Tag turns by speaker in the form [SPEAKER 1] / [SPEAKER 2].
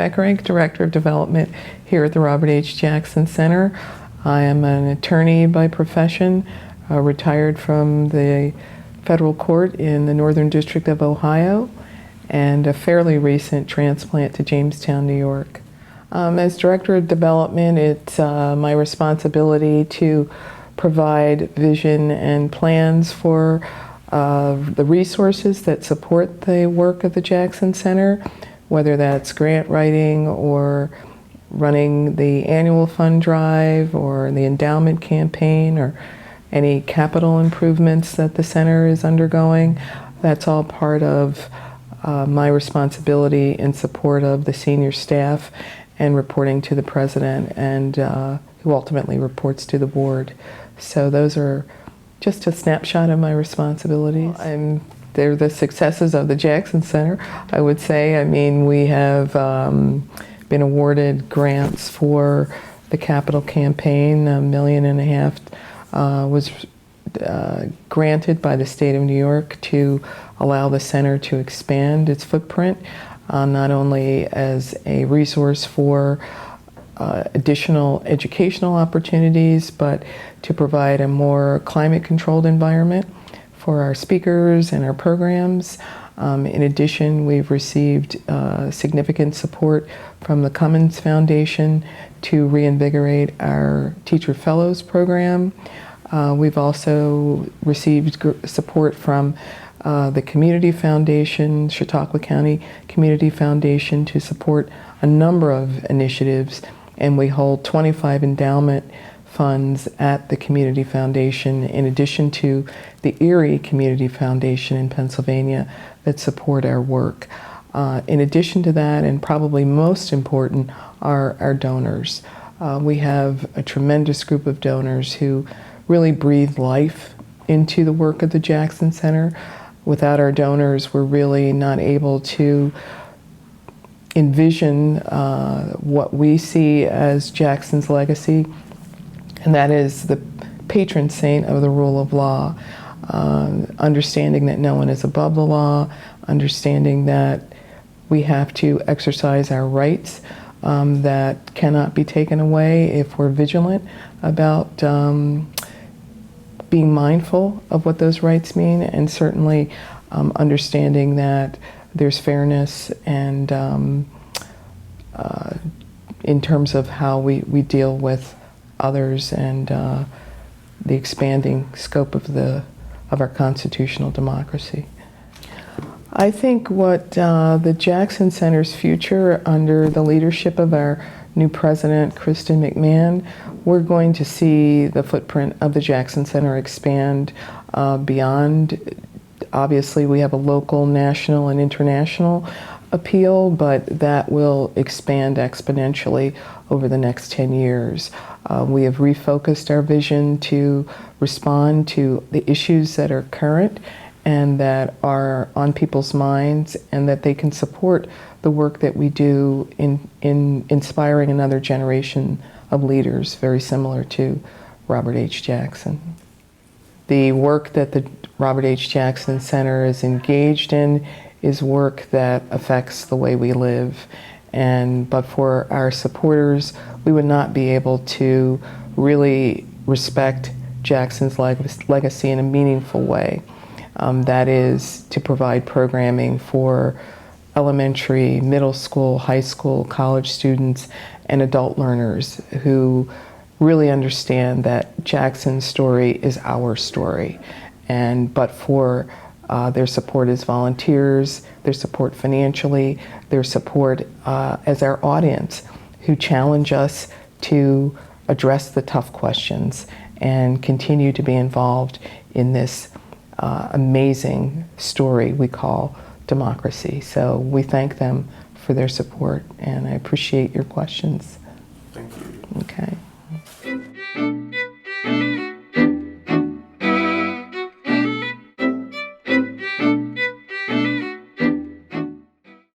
[SPEAKER 1] Beckerink, Director of Development here at the Robert H. Jackson Center. I am an attorney by profession, retired from the federal court in the Northern District of Ohio, and a fairly recent transplant to Jamestown, New York. As Director of Development, it's my responsibility to provide vision and plans for the resources that support the work of the Jackson Center, whether that's grant writing or running the annual fund drive or the endowment campaign or any capital improvements that the center is undergoing. That's all part of my responsibility in support of the senior staff and reporting to the president, and who ultimately reports to the board. So those are just a snapshot of my responsibilities. They're the successes of the Jackson Center, I would say. I mean, we have been awarded grants for the capital campaign. $1.5 million was granted by the state of New York to allow the center to expand its footprint, not only as a resource for additional educational opportunities, but to provide a more climate-controlled environment for our speakers and our programs. In addition, we've received significant support from the Cummins Foundation to reinvigorate our Teacher Fellows program. We've also received support from the Community Foundation, Chautauqua County Community Foundation, to support a number of initiatives, and we hold 25 endowment funds at the Community Foundation, in addition to the Erie Community Foundation in Pennsylvania, that support our work. In addition to that, and probably most important, are our donors. We have a tremendous group of donors who really breathe life into the work of the Jackson Center. Without our donors, we're really not able to envision what we see as Jackson's legacy, and that is the patron saint of the rule of law, understanding that no one is above the law, understanding that we have to exercise our rights that cannot be taken away if we're vigilant about being mindful of what those rights mean, and certainly understanding that there's fairness and in terms of how we deal with others, and the expanding scope of our constitutional democracy. I think what the Jackson Center's future, under the leadership of our new president, Kristen McMahon, we're going to see the footprint of the Jackson Center expand beyond. Obviously, we have a local, national, and international appeal, but that will expand exponentially over the next 10 years. We have refocused our vision to respond to the issues that are current and that are on people's minds, and that they can support the work that we do in inspiring another generation of leaders, very similar to Robert H. Jackson. The work that the Robert H. Jackson Center is engaged in is work that affects the way we live, but for our supporters, we would not be able to really respect Jackson's legacy in a meaningful way. That is to provide programming for elementary, middle school, high school, college students, and adult learners who really understand that Jackson's story is our story. But for their support as volunteers, their support financially, their support as our audience, who challenge us to address the tough questions and continue to be involved in this amazing story we call democracy. So we thank them for their support, and I appreciate your questions.
[SPEAKER 2] Thank you.
[SPEAKER 1] Okay.